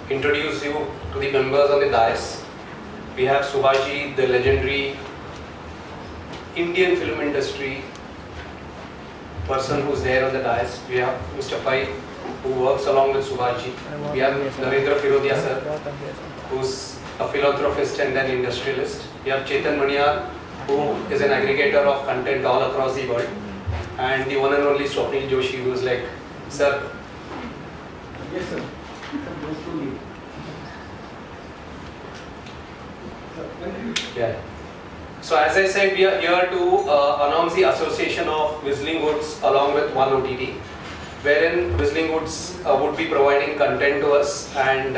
introduce you to the members on the dais. We have Subhaji, the legendary Indian film industry person who's there on the dais. We have Mr. Pai, who works along with Subhaji. We have Narendra Firodia sir, who's a philanthropist and an industrialist. We have Chetan Maniyar, who is an aggregator of content all across the world. And the one and only Swapnil Joshi, who is like, sir. Yes, sir. Yeah. So as I said, we are here to announce the association of Whistling Woods along with One OTT, wherein Whistling Woods would be providing content to us. And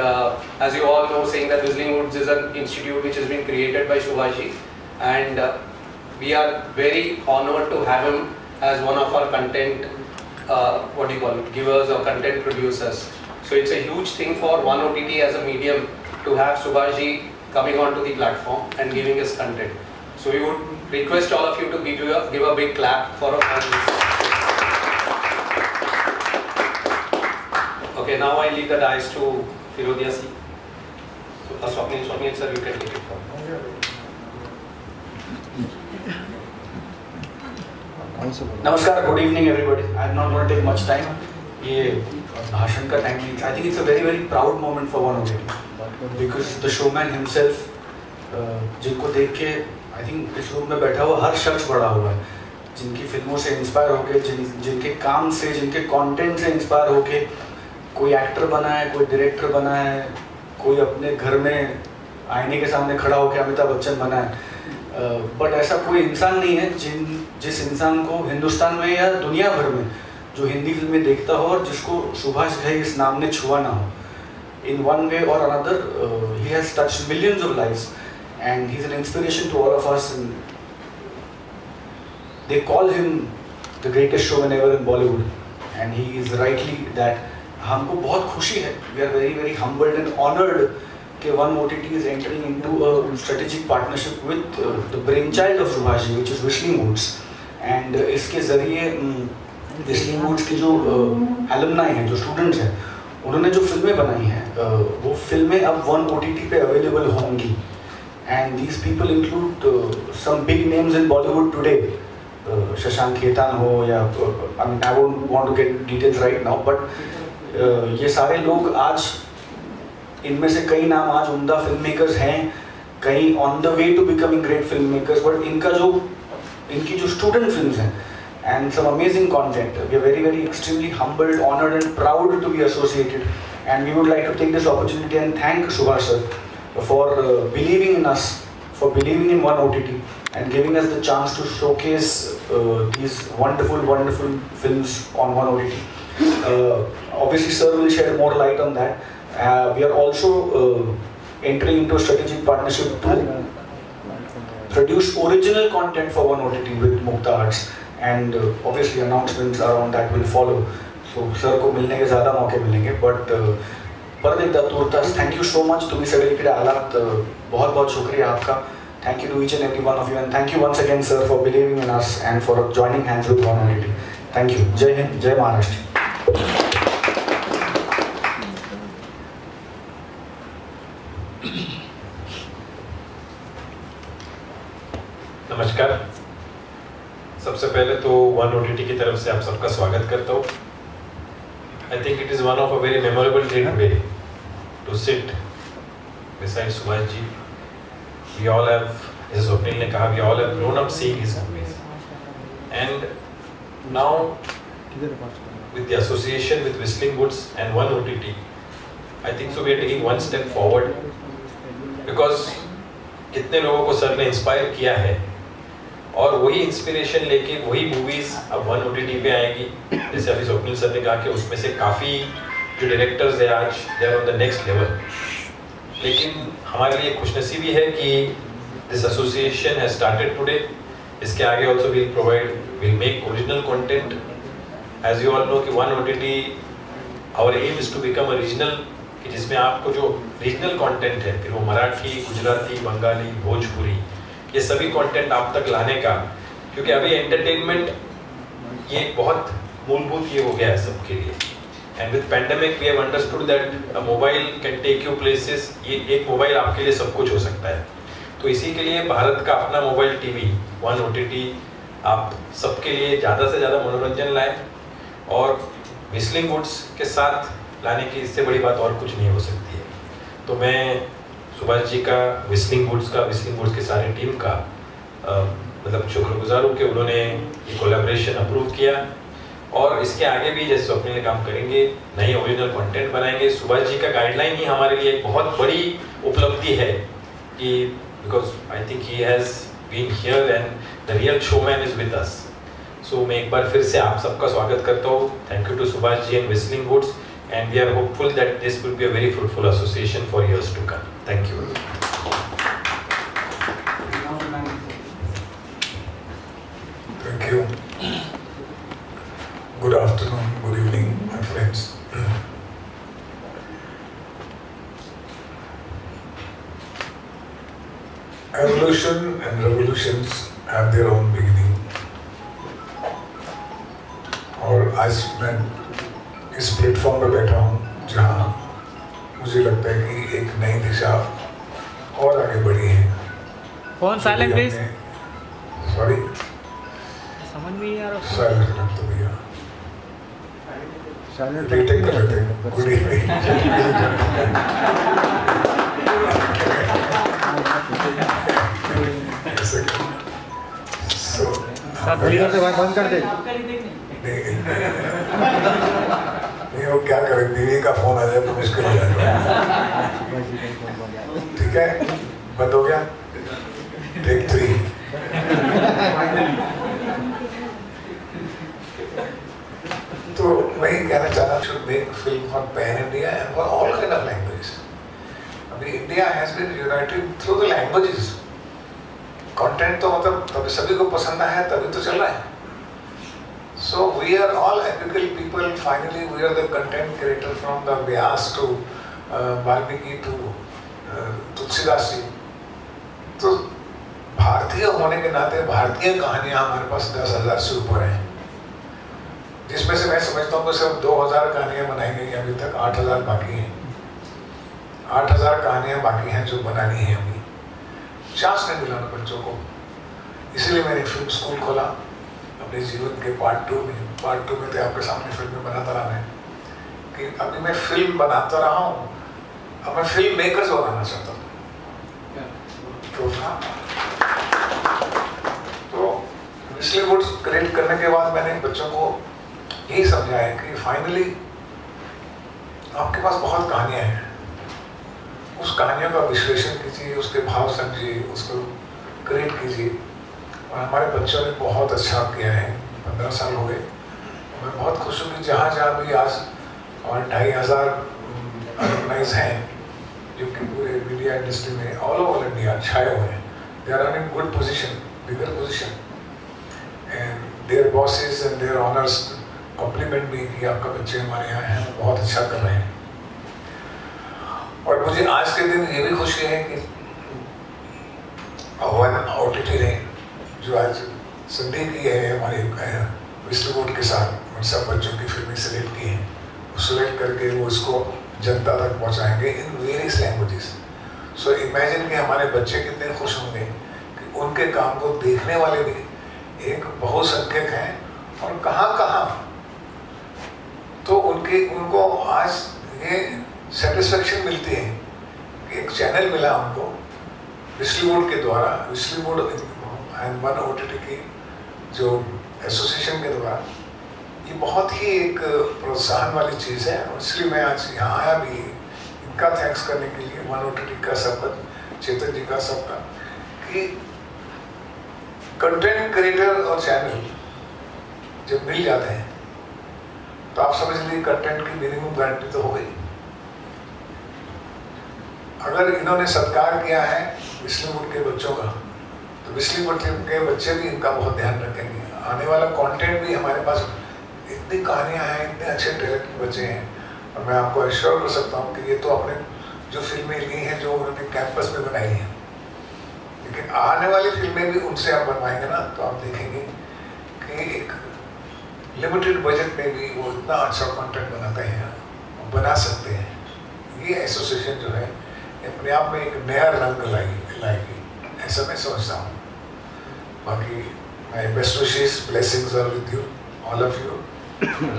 as you all know, saying that Whistling Woods is an institute which has been created by Subhaji, and we are very honored to have him as one of our content, givers or content producers. So it's a huge thing for One OTT as a medium to have Subhaji coming onto the platform and giving us content. So we would request all of you to give a big clap for our. Okay, now I leave the dice to Firodia C. So Swapnil sir, you can take it from. Namaskar, good evening everybody. I am not going to take much time. ये भाषण का time नहीं. I think it's a very very proud moment for One OTT because the showman himself, जिनको देख के I think इस room में बैठा हुआ हर शख्स बड़ा हुआ है, जिनकी फिल्मों से इंस्पायर होके, जिनके काम से, जिनके कंटेंट से इंस्पायर होके कोई एक्टर बना है, कोई डायरेक्टर बना है, कोई अपने घर में आईने के सामने खड़ा होकर अमिताभ बच्चन बना है. बट ऐसा कोई इंसान नहीं है जिस इंसान को हिंदुस्तान में या दुनिया भर में जो हिंदी फिल्में देखता हो और जिसको सुभाष घई इस नाम ने छुआ ना हो. In one way or another, he has touched millions of lives. And he's an inspiration to all of us. And they call him the greatest showman ever in Bollywood, and he is rightly that. हमको बहुत खुशी है. We are very very humbled and honored कि One OTT is entering into a strategic partnership with the brainchild of Subhaji, which is Whistling Woods. And इसके ज़रिए Whistling Woods के जो alumni हैं, जो students हैं, उन्होंने जो फिल्में बनाई हैं, वो फिल्में अब One OTT पे available होंगी. And these people include some big names in Bollywood today. Shashank Khaitan ho ya, I mean I won't want to get details right now, but ये सारे लोग आज, इनमें से कई नाम आज उम्दा फिल्म मेकर्स हैं, कई on the way to becoming great film makers, but इनकी जो स्टूडेंट फिल्म्स हैं and some amazing content. We are very very extremely humbled, honored and proud to be associated, and we would like to take this opportunity and thank Subhash sir for believing in us, for believing in One OTT and giving us the chance to showcase these wonderful films on One OTT. Obviously sir will shed more light on that. We are also entering into a strategic partnership to produce original content for One OTT with Mukta Arts, and obviously announcements around that will follow. So sir को मिलने के ज़्यादा मौके मिलेंगे, but परत एकदा तुर्तास thank you so much. तुम्ही सगळे इकडे आलात, बहुत बहुत शुक्रिया आपका. Thank you to each and every one of you, and thank you once again sir for believing in us and for joining hands with One OTT. Thank you. जय हिंद, जय महाराष्ट्र. नमस्कार. सबसे पहले तो One OTT की तरफ से आप सबका स्वागत करता हूँ. I think it is one of a very memorable day today to sit beside Subhash ji. We all have, as Swapnil ne kaha, we all have grown up seeing his movies. And now, with the association with Whistling Woods and One OTT, I think so we are taking one step forward, because कितने लोगों को sir ने inspire किया है, और वही inspiration लेके वही मूवीज अब One OTT पे आएगी. जैसे अभी स्वप्निल सर ने कहा कि उसमें से काफ़ी जो डायरेक्टर्स हैं आज they are on the next level. लेकिन हमारे लिए खुशनसीबी है कि this association has started today. इसके आगे also will make original content. As you all know कि One OTT our aim is to become a regional, कि जिसमें आपको जो रीजनल कंटेंट है, फिर वो मराठी, गुजराती, बंगाली, भोजपुरी, ये सभी कंटेंट आप तक लाने का, क्योंकि अभी एंटरटेनमेंट ये बहुत मूलभूत ये हो गया है सबके लिए. And with pandemic we have understood that a mobile can take you places. ये एक मोबाइल आपके लिए सब कुछ हो सकता है. तो इसी के लिए भारत का अपना मोबाइल टीवी वन OTT आप सबके लिए ज़्यादा से ज़्यादा मनोरंजन लाए, और व्हिस्लिंग वुड्स के साथ लाने की इससे बड़ी बात और कुछ नहीं हो सकती है. तो मैं सुभाष जी का, व्हिस्लिंग वुड्स की सारी टीम का मतलब शुक्रगुजार हूँ कि उन्होंने ये कोलैबोरेशन अप्रूव किया, और इसके आगे भी जैसे स्वप्निल ने काम करेंगे, नई ओरिजिनल कंटेंट बनाएंगे. सुभाष जी का गाइडलाइन ही हमारे लिए एक बहुत बड़ी उपलब्धि है कि because I think he has been here and the real showman is with us. So मैं एक बार फिर से आप सबका स्वागत करता हूँ. Thank you to Subhash ji and Whistling Woods, and we are hopeful that this will be a very fruitful association for years to come. Thank you. Thank you. Good afternoon, good evening, my friends. Evolution and revolutions have their own beginning. और आज मैं इस platform पर बैठा हूँ जहाँ मुझे लगता है कि एक नई दिशा और आगे बढ़ी है. Phone silent please. सॉरी, समझ में नहीं आ रहा. साइलेंट रख दो भैया. रीटेक कर लेते हैं. Good evening. बंद कर दे. नहीं, वो क्या करें, बीवी का फोन आ जाए तो मुश्किल हो जाएगा. ठीक है, बंद हो गया. टेक 3. तो मैं ये कहना चाह रहा हूँ, should make film for pan India and for all kind of languages. अभी India has been united through the languages. Content तो मतलब तभी सभी को पसंद है, तभी तो चल रहा है. So we are all epical people. Finally, we are the content creator from the Vyas to Valmiki to Tulsidas ji. तो भारतीय होने के नाते भारतीय कहानियां हमारे पास 10,000 से ऊपर हैं, जिसमें से मैं समझता हूँ कि सिर्फ 2,000 कहानियां बनाई गई अभी तक. 8,000 बाकी हैं. 8,000 कहानियां बाकी हैं जो बनानी है. अभी चांस नहीं मिला ना बच्चों को, इसलिए मैंने फिल्म स्कूल खोला अपने जीवन के पार्ट 2 में. पार्ट 2 में तो आपके सामने फिल्में बनाता रहा मैं, कि अभी मैं फिल्म बनाता रहा हूँ. अब मैं फिल्म मेकर्स बनाना चाहता हूँ. तो इसलिए वो क्रिएट करने के बाद मैंने बच्चों को यही समझाया कि फाइनली आपके पास बहुत कहानियां हैं, उस कहानियों का विश्लेषण कीजिए, उसके भाव समझिए, उसको क्रिएट कीजिए. और हमारे बच्चों ने बहुत अच्छा किया है. 15 साल हो गए. मैं बहुत खुश हूँ कि जहाँ जहाँ भी आज और 2,500 ऑर्गेनाइज हैं जो कि पूरे मीडिया इंडस्ट्री में ऑल ओवर इंडिया छाए हुए हैं. They are in good position, bigger position, and their bosses and their owners compliment भी कि आपका बच्चे हमारे यहाँ हैं, बहुत अच्छा कर रहे हैं. और मुझे आज के दिन ये भी खुशी है कि वन OTT ने जो आज संधि की है हमारे व्हिस्लिंग वुड्स के साथ, उन सब बच्चों की फिल्में सेलेक्ट की हैं. सेलेक्ट करके वो इसको जनता तक पहुंचाएंगे in various languages. So imagine कि हमारे बच्चे कितने खुश होंगे कि उनके काम को देखने वाले भी एक बहुसंख्यक हैं, और कहाँ तो उनको आज ये सेटिस्फेक्शन मिलती है कि एक चैनल मिला उनको व्हिस्लिंग वुड्स के द्वारा, Whistling Woods and one OTT की जो एसोसिएशन के द्वारा. ये बहुत ही एक प्रोत्साहन वाली चीज़ है. और इसलिए मैं आज यहाँ आया भी इनका थैंक्स करने के लिए, वन OTT का सबका, चेतन जी का सबका, कि कंटेंट क्रिएटर और चैनल जब मिल जाते हैं तो आप समझ लीजिए कंटेंट की मिनिमम गारंटी तो हो गई. अगर इन्होंने सत्कार किया है व्हिस्लिंग वुड्स के बच्चों का, तो व्हिस्लिंग वुड्स के बच्चे भी इनका बहुत ध्यान रखेंगे. आने वाला कंटेंट भी हमारे पास इतनी कहानियां हैं, इतने अच्छे टैलेंटेड बच्चे हैं. और मैं आपको एश्योर कर सकता हूँ कि ये तो अपने जो फिल्में ली हैं जो उन्होंने कैंपस में बनाई हैं, लेकिन आने वाली फिल्में भी उनसे आप बनवाएंगे ना, तो आप देखेंगे कि एक लिमिटेड बजट में भी वो इतना अच्छा कंटेंट बनाते हैं, बना सकते हैं। ये एसोसिएशन जो है अपने आप में एक नया रंग लाएगी, ऐसा मैं समझता हूँ। बाकी my best wishes, blessings are with you, all of you.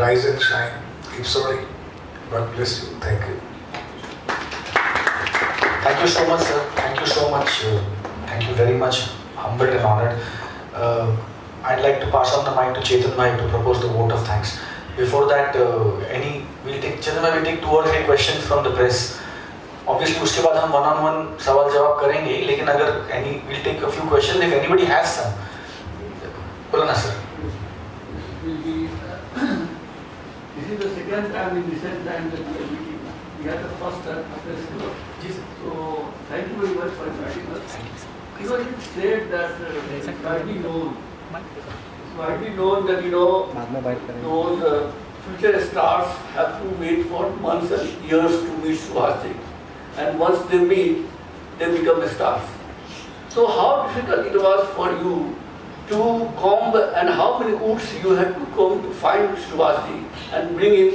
Rise and shine, keep soaring. God bless you. Thank you. Thank you so much, sir. Thank you so much. Thank you very much. Humbled and honored. I'd like to pass on the mic to Chetan Bhai to propose the vote of thanks. Before that, Chetan Bhai will take 2 or 3 questions from the press. Obviously, उसके बाद हम one-on-one सवाल जवाब करेंगे, लेकिन अगर we'll take a few questions if anybody has some. बोलो ना sir. This is the second time in recent time that we are meeting. We had the first time press club. So thank you very much for inviting us. Because it said that it's widely known. It's widely known that those future stars have to wait for months and years to meet Subhash. And once they meet, they become the stars. So how difficult it was for you to comb, and how many woods you had to comb to find Subhash and bring him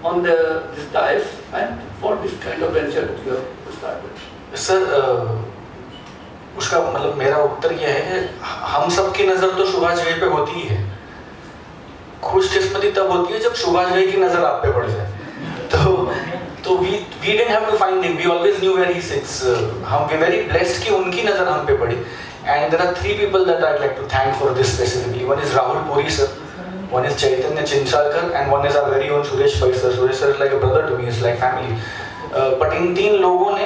on this dais and for this kind of venture that you have started? Sir, उसका मतलब मेरा उत्तर यह है कि हम सब की नजर तो सुभाष घई पे होती ही है। खुशकिस्मती तब होती है जब सुभाष घई की नजर आप पे पड़ जाए। तो we didn't have to find him. We always knew where he sits. हम we very blessed कि उनकी नजर हम पे पड़ी. And there are 3 people that I'd like to thank for this specifically. One is Rahul Puri sir, one is Chaitanya Chinchalkar, and one is our very own Suresh Pai sir. Suresh sir is like a brother to me, it's like family. But इन 3 लोगों ने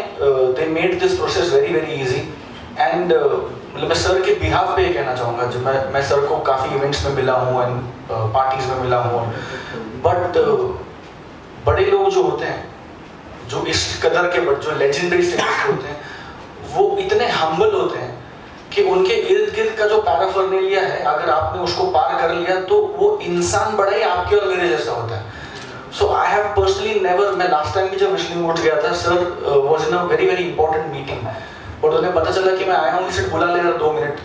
they made this process very very easy. And मतलब मैं sir के behalf पे ये कहना चाहूँगा, जब मैं सर को काफ़ी इवेंट्स में मिला हूँ एंड पार्टीज में मिला हूँ, बट बड़े लोग जो होते हैं, जो इस कदर के जो लेजेंडरी स्टेटस के होते हैं, वो इतने हम्बल होते हैं कि उनके इर्द गिर्द का जो पैराफर्नेलिया है, अगर आपने उसको पार कर लिया तो वो इंसान बड़ा ही आपके और मेरे जैसा होता है. सो आई हैव पर्सनली नेवर, मैं लास्ट टाइम भी जब विश्लिंग वोट गया था, sir was in a very very important meeting, but उन्हें पता चला कि मैं आया हूँ, सिर्फ बुला ले यार 2 मिनट.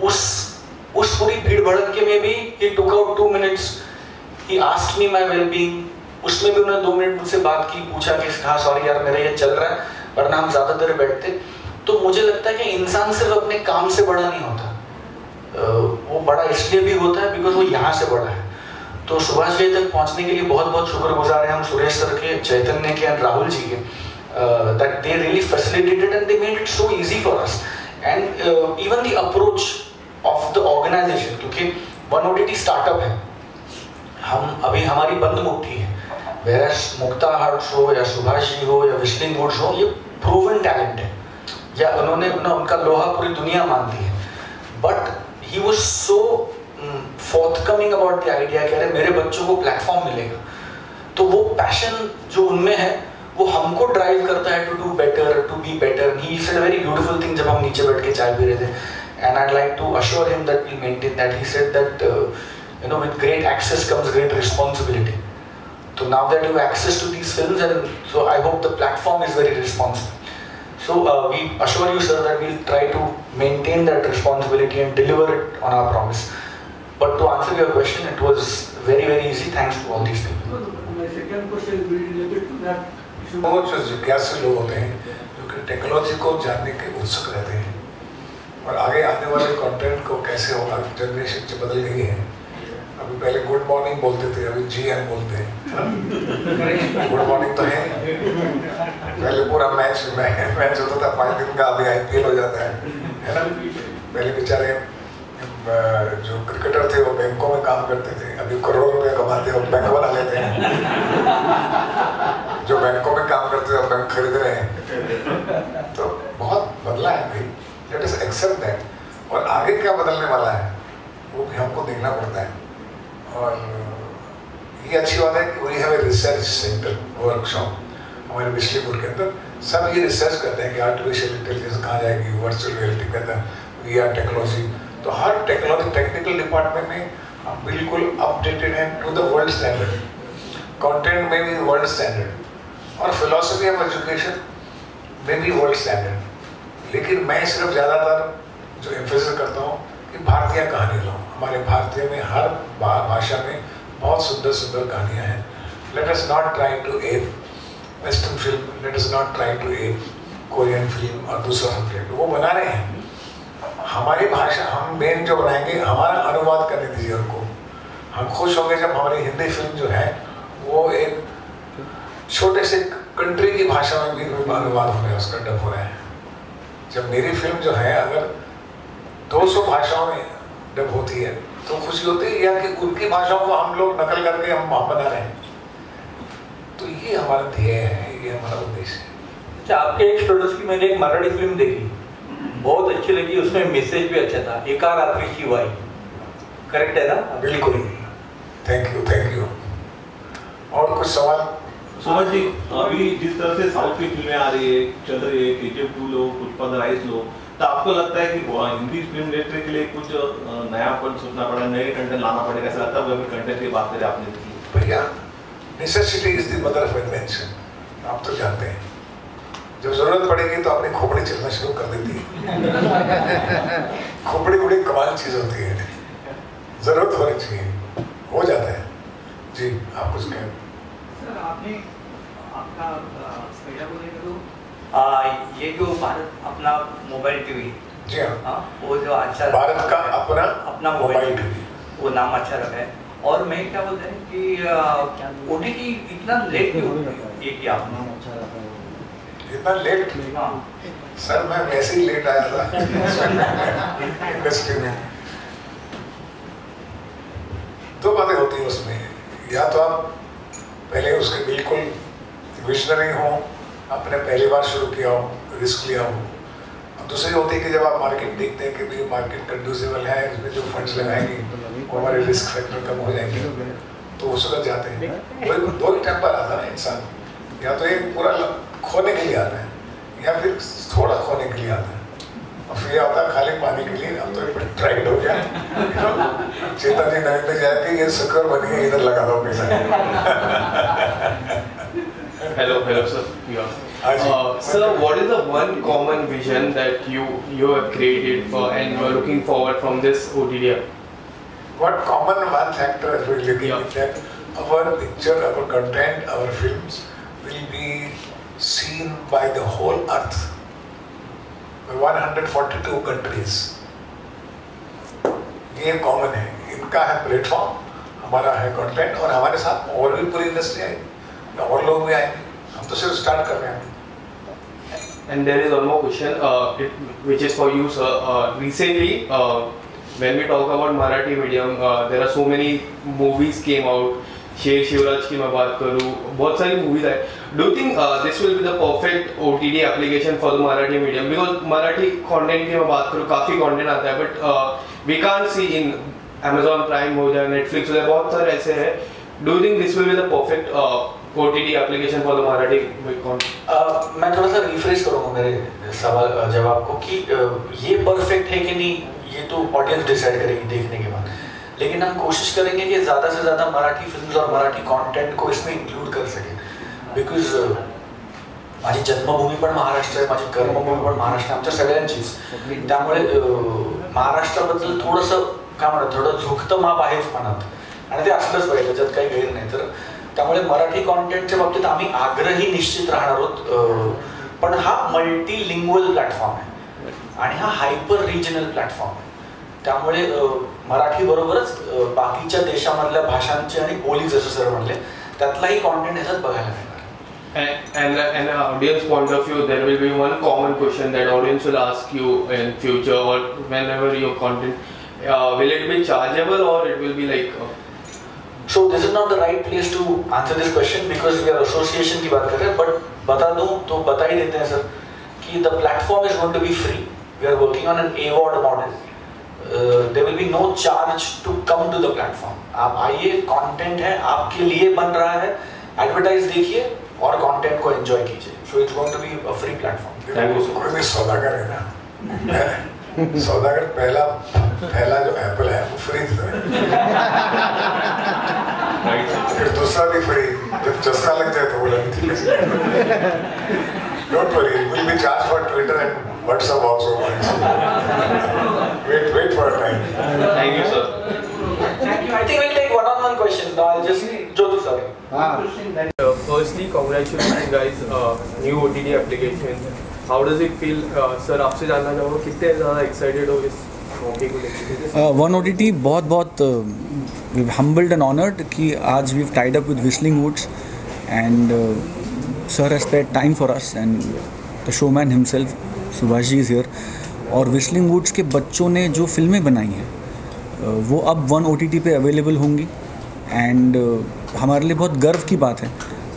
उस पूरी भीड़ भड़क में भी he took out 2 minutes, he asked me my well being. उसमें भी उन्होंने 2 मिनट मुझसे बात की, पूछा कि हाँ सॉरी यार मेरा ये चल रहा है, वरना हम ज्यादा देर बैठते. तो मुझे लगता है कि इंसान सिर्फ अपने काम से बड़ा नहीं होता, वो बड़ा इसलिए भी होता है बिकॉज वो यहाँ से बड़ा है. तो सुभाष घई तक पहुँचने के लिए बहुत बहुत शुक्रगुजार हैं हम सुरेश सर के, चैतन्य के एंड राहुल जी के, that they really facilitated and they made it so easy for us. And even the approach of the organization, क्योंकि वन OTT स्टार्टअप है, हम अभी हमारी बंद मुट्ठी है, whereas मुक्ता हार्ट्स हो या सुभाष जी हो या विश्लिंग वुड्स हो, ये प्रूवन टैलेंट है, या उन्होंने उनका लोहा पूरी दुनिया मानती है. But he was so forthcoming about the idea, कह रहे मेरे बच्चों को प्लेटफॉर्म मिलेगा. तो वो पैशन जो उनमें है वो हमको ड्राइव करता है to do better, to be better. He said a very beautiful thing जब हम नीचे बैठ के चाय पी रहे थे, and I like to assure him that we maintain that. He said that you know, with great access comes great responsibility. So now that you have access to these films, and so I hope the platform is very responsible. So we assure you, sir, that we'll try to maintain that responsibility and deliver it on our promise. But to answer your question, it was very very easy thanks to all these people. My second question is very related to that. बहुत जो जिज्ञासु लोग होते हैं जो कि technology को जानने के उत्सुक रहते हैं और आगे आने वाले कंटेंट को कैसे होगा, जनरेशन से बदल गई है. अभी पहले गुड मॉर्निंग बोलते थे, अभी GM बोलते हैं. गुड मॉर्निंग तो है, पहले पूरा मैच होता था 5 दिन का, अभी IPL हो जाता है ना. पहले बेचारे जो क्रिकेटर थे वो बैंकों में काम करते थे, अभी करोड़ों रुपए कमाते हैं और बैंक बना लेते हैं. जो बैंकों में काम करते थे वो बैंक खरीद रहे हैं. तो बहुत बदला है भाई, लेट अस एक्सेप्ट दैट. और आगे क्या बदलने वाला है वो भी हमको देखना पड़ता है. और ये अच्छी बात है कि we have a research centre workshop हमारे विश्लिंग के अंदर. सब ये रिसर्च करते हैं कि आर्टिफिशियल इंटेलिजेंस कहाँ जाएगी, वर्चुअल रियलिटी के अंदर, VR टेक्नोलॉजी. तो हर टेक्नोलॉजी टेक्निकल डिपार्टमेंट में हम बिल्कुल अपडेटेड हैं to the world standard. Content में भी वर्ल्ड स्टैंडर्ड और फिलॉसफी ऑफ एजुकेशन में भी वर्ल्ड स्टैंडर्ड. लेकिन मैं सिर्फ ज़्यादातर जो एम्फेसिस करता हूँ कि भारतीय कहानी लाऊं. हमारे भारतीय में हर भाषा में बहुत सुंदर सुंदर कहानियाँ हैं. Let us not try to ape Western film. Let us not try to ape Korean film और दूसरा सब्जेक्ट. वो बना रहे हैं. हमारी भाषा हम मेन जो बनाएंगे, हमारा अनुवाद करने दीजिए उनको. हम खुश होंगे जब हमारी हिंदी फिल्म जो है वो एक छोटे से कंट्री की भाषा में भी अनुवाद हो रहा है, उसका डब हो रहा है. जब मेरी फिल्म जो है अगर 200 भाषाओं में डब होती है तो खुशी होती है, या कि उनकी भाषाओं को हम लोग नकल करके हम बना रहे हैं. तो ये हमारा ध्येय है, ये हमारा उद्देश्य है. अच्छा, आपके एक स्टूडेंट्स की मैंने एक मराठी फिल्म देखी, बहुत अच्छी लगी, उसमें मैसेज भी अच्छा था. एका रात्री शिवाय, करेक्ट है ना? बिल्कुल. Thank you, thank you. और कुछ सवाल? सुभाष जी, अभी जिस तरह से साउथ की फिल्में आ रही है, चल रही है, KGF 2 लो, पुष्पा द राइज लो, तो आपको लगता है कि हिंदी फिल्म इंडस्ट्री के लिए कुछ नयापन सोचना पड़ा, नए कंटेंट लाना पड़ेगा? ऐसा लगता है कंटेंट की बात करें आपने देखी? भैया, necessity is the mother of invention. आप तो जानते हैं, जब जरूरत पड़ेगी तो अपनी खोपड़ी चलना शुरू कर देती है. खोपड़ी बड़ी कमाल चीज होती है, जरूरत होनी चाहिए, हो जाता है. जी, आप कुछ कहें? सर, आपने आपका पहला बोलेगा तो ये जो भारत अपना मोबाइल टीवी, जी हाँ, वो जो अच्छा भारत का अपना मोबाइल टीवी, वो नाम अच्छा रखा है. और मैं क्या बोलते हैं कि OTT इतना लेट क्यों ये किया आपने? इतना लेट? हाँ सर, मैं वैसे ही लेट आया था इंडस्ट्री में. दो बातें होती हैं उसमें, या तो आप पहले उसके बिल्कुल विजनरी हो, आपने पहली बार शुरू किया हो, रिस्क लिया हो. दूसरी होती है कि जब आप मार्केट देखते हैं कि भाई मार्केट कंड्यूसिबल है, इसमें जो फंड्स लगाएंगे वो हमारे रिस्क फैक्टर कम हो जाएंगे, तो वो सुलझ जाते हैं. वही दो ही टाइम पर आता है इंसान, या तो एक पूरा खोने के लिए आता है, या फिर थोड़ा खोने के लिए आता है, और फिर आता है खाली पानी के लिए. अब तो एक ट्राइड हो गया, चेता जी नरेंद्र जाके ये शक्कर बन गया, इधर लगा दो पैसा. Hello, sir. Yeah. Sir, what is the one common vision that you have created for and you are looking forward from this OTT? What common one factor is really looking at that our picture, our content, our films will be seen by the whole earth, by 142 countries. ये common है, इनका है platform, हमारा है content, और हमारे साथ और भी पूरी इंडस्ट्री आएगी, और लोग भी आएंगे. हम तो सिर्फ स्टार्ट कर रहे हैं. And there is one more question, which is for you, sir. Recently, when we talk about Marathi medium, there are so many movies came out. शेर शिवराज की मैं बात करूँ, बहुत सारी मूवीज है. Do you think this will be the perfect OTT application for the Marathi medium? Because Marathi content की मैं बात करूँ, काफी content आता है, but we can't see in Amazon Prime हो जाए, Netflix हो जाए, बहुत सारे ऐसे हैं. Do you think this will be the perfect OTT application for the Marathi content? मैं थोड़ा सा रिफ्रेश करूँगा मेरे सवाल जवाब को कि ये परफेक्ट है कि नहीं, ये तो ऑडियंस डिसाइड करेगी देखने के बाद. लेकिन हम कोशिश करेंगे कि ज़्यादा से ज़्यादा मराठी फिल्म्स और मराठी कंटेंट को इसमें इंक्लूड कर सकें. बिकॉज माझी जन्मभूमी पण महाराष्ट्र आहे, माझी कर्मभूमी पण महाराष्ट्र आहे, आमच्या सगळ्यांचीच. त्यामुळे महाराष्ट्राबद्दल थोडंसं काय म्हणतात, थोडं झुकतं माप आहेच मनात, आणि ते असलंच पाहिजे, त्याच्यात काही गैर नाही. तर त्यामुळे मराठी कॉन्टेंटच्या बाबतीत आम्ही आग्रही निश्चित राहणार आहोत. पण हा मल्टीलिंग्वल प्लॅटफॉर्म आहे आणि हा हायपर रिजनल प्लॅटफॉर्म आहे. त्यामुळे मराठी बरोबरच बाकीच्या देशामधल्या भाषांचे आणि बोली, जसं सर म्हणले, त्यातलाही कॉन्टेंट ह्याच्यात बघायला मिळणार. And an audience point of view, there will be one common question that audience will ask you in future or whenever your content, will it be chargeable or it will be like So this is not the right place to answer this question because we are association की बात कर रहे हैं. But बता दूं तो बता ही देते हैं सर कि the platform is going to be free. We are working on an AVOD model. There will be no charge to come to the platform. आप आइए, content है, आपके लिए बन रहा है, advertise देखिए और content को enjoy कीजिए. So it's going to be a free platform. Thank you so कोई भी सौदागर है ना, सौदागर पहला जो एप्पल है वो फ्री था, फिर दूसरा भी फ्री, जब चस्का लग जाए तो बोला don't worry, will be charge for Twitter and WhatsApp also. Wait for a time. Thank you, sir. Thank you. I think we'll take one-on-one questions now. Firstly, congratulations guys, new OTT application. How does it feel? Sir आपसे जानना चाहूँगा कितने ज़्यादा excited हो इस मौके को लेकर? वन OTT बहुत humbled and honored कि आज we've tied up with Whistling Woods and sir has spared time for us and the showman himself Subhash ji is here. और Whistling Woods के बच्चों ने जो फिल्में बनाई हैं वो अब वन OTT पे अवेलेबल होंगी एंड हमारे लिए बहुत गर्व की बात है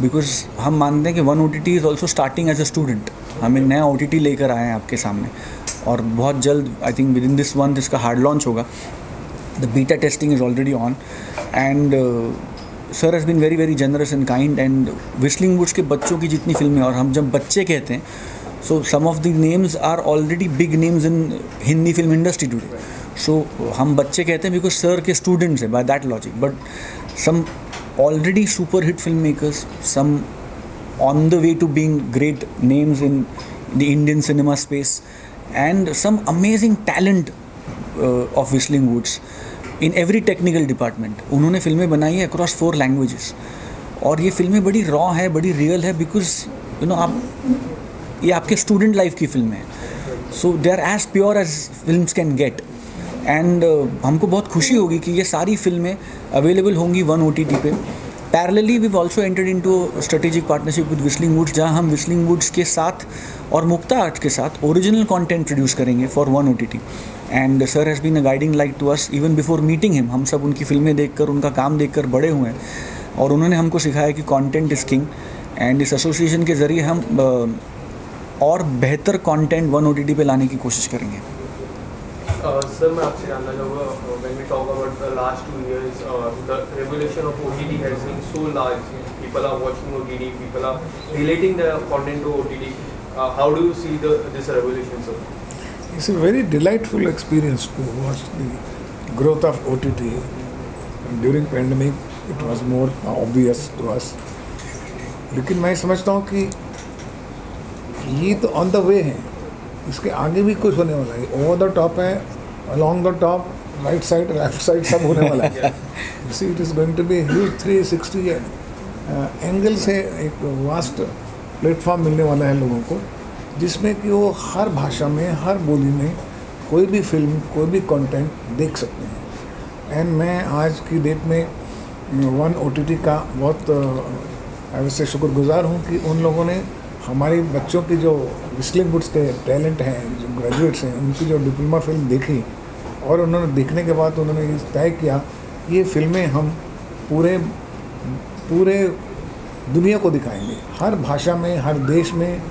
बिकॉज हम मानते हैं कि one OTT is also starting as a student. हम एक नया OTT लेकर आए हैं आपके सामने और बहुत जल्द I think within this month इसका हार्ड लॉन्च होगा. The beta testing is already on and sir has been very very generous and kind and Whistling Woods के बच्चों की जितनी फिल्में और हम जब बच्चे कहते हैं so some of the names are already big names in Hindi film industry today. So हम बच्चे कहते हैं बिकॉज सर के स्टूडेंट्स हैं by that logic but some already super hit filmmakers, some on the way to being great names in the Indian cinema space and some amazing talent of Whistling Woods in every technical department. उन्होंने फिल्में बनाई हैं across 4 languages और ये फिल्में बड़ी raw है, बड़ी real है because you know आप ये आपके student life की फिल्में हैं. So they are as pure as films can get. And हमको बहुत खुशी होगी कि ये सारी फिल्में अवेलेबल होंगी वन OTT पे. Parallelly we also entered into strategic partnership with Whistling Woods जहाँ हम व्हिस्लिंग वुड्स के साथ और मुक्ता आर्ट के साथ ओरिजिनल कंटेंट प्रोड्यूस करेंगे for one OTT. And sir has been a guiding light to us even before meeting him. हम सब उनकी फिल्में देखकर उनका काम देखकर बड़े हुए हैं और उन्होंने हमको सिखाया कि कंटेंट इज़ किंग एंड इस एसोसिएशन के ज़रिए हम और बेहतर कंटेंट वन OTT पे लाने की कोशिश करेंगे. सर मैं आपसे जानना चाहूँगा when we talk about the last 2 years the revolution of OTT has been so large. People are watching OTT, people are relating the content to OTT. How do you see this revolution, sir? It's a very delightful experience to watch the growth of OTT. During pandemic it was more obvious to us. लेकिन मैं समझता हूँ कि ये तो on the way है, इसके आगे भी कुछ होने वाला है. ओवर द टॉप है, along the top, right side left side सब होने वाला है. See it is going to be huge 360 angle से एक वास्ट प्लेटफॉर्म मिलने वाला है लोगों को जिसमें कि वो हर भाषा में हर बोली में कोई भी फिल्म कोई भी कंटेंट देख सकते हैं. एंड मैं आज की डेट में वन OTT का बहुत वैसे शुक्रगुजार हूँ कि उन लोगों ने हमारे बच्चों की जो व्हिस्लिंग वुड्स के टैलेंट हैं जो ग्रेजुएट्स हैं उनकी जो डिप्लोमा फिल्म देखी और उन्होंने देखने के बाद उन्होंने ये तय किया ये फिल्में हम पूरे दुनिया को दिखाएंगे, हर भाषा में हर देश में,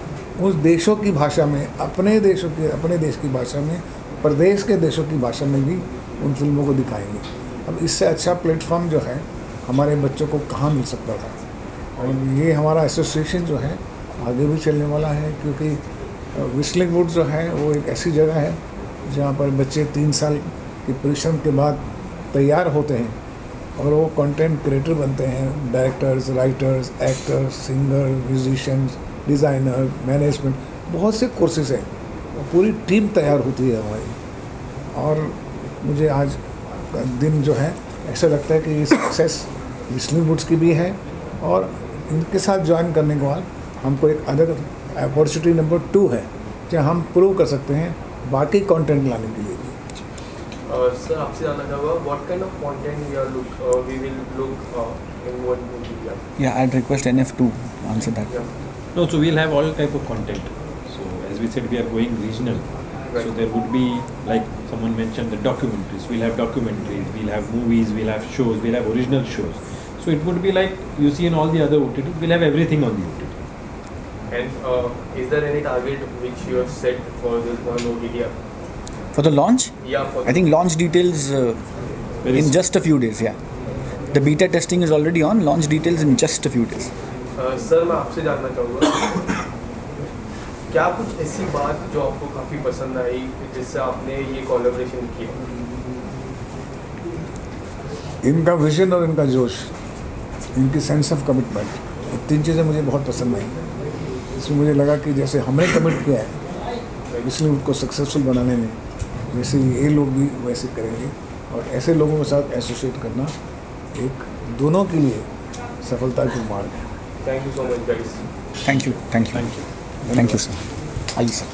उस देशों की भाषा में, अपने देश की भाषा में, प्रदेश के देशों की भाषा में भी उन फिल्मों को दिखाएंगे. अब इससे अच्छा प्लेटफॉर्म जो है हमारे बच्चों को कहाँ मिल सकता था. और ये हमारा एसोसिएशन जो है आगे भी चलने वाला है क्योंकि व्हिस्लिंग वुड्स जो है वो एक ऐसी जगह है जहाँ पर बच्चे 3 साल के परिश्रम के बाद तैयार होते हैं और वो कंटेंट क्रिएटर बनते हैं. Directors, writers, actors, singer, musicians, designer, management, बहुत से कोर्सेज हैं. पूरी टीम तैयार होती है हमारी. और मुझे आज का दिन जो है ऐसा लगता है कि ये सक्सेस व्हिस्लिंग वुड्स की भी है और इनके साथ ज्वाइन करने के बाद हमको एक अदर अपॉर्चुनिटी नंबर 2 है जहाँ हम प्रूव कर सकते हैं बाकी कंटेंट लाने के लिए भी. सर आपसे जानना चाहूँगा what kind of content we will look in one media. या I'd request NF to answer that. No, so we'll have all type of content. So as we said, we are going regional. Right. So there would be, like someone mentioned, the documentaries. We'll have documentaries, we'll have movies, we'll have shows, we'll have original shows. So it would be like you see in all the other OTTs, we'll have everything on the OTT. And is there any target which you have set for this one OTT? For the launch? Yeah, I think launch details in just a few days. Yeah, the beta testing is already on. Launch details in just a few days. Sir मैं आपसे जानना चाहूँगा क्या कुछ ऐसी बात जो आपको काफ़ी पसंद आई जिससे आपने ये कोलैबोरेशन किया. इनका विजन और इनका जोश, इनकी सेंस ऑफ कमिटमेंट, ये 3 चीज़ें मुझे बहुत पसंद आई. इसमें मुझे लगा कि जैसे हमने कमिट किया है इसलिए उनको सक्सेसफुल बनाने में वैसे ये लोग भी वैसे करेंगे और ऐसे लोगों के साथ एसोसिएट करना एक दोनों के लिए सफलता के मार्ग है। Thank you so much guys. Thank you sir. आइए सर।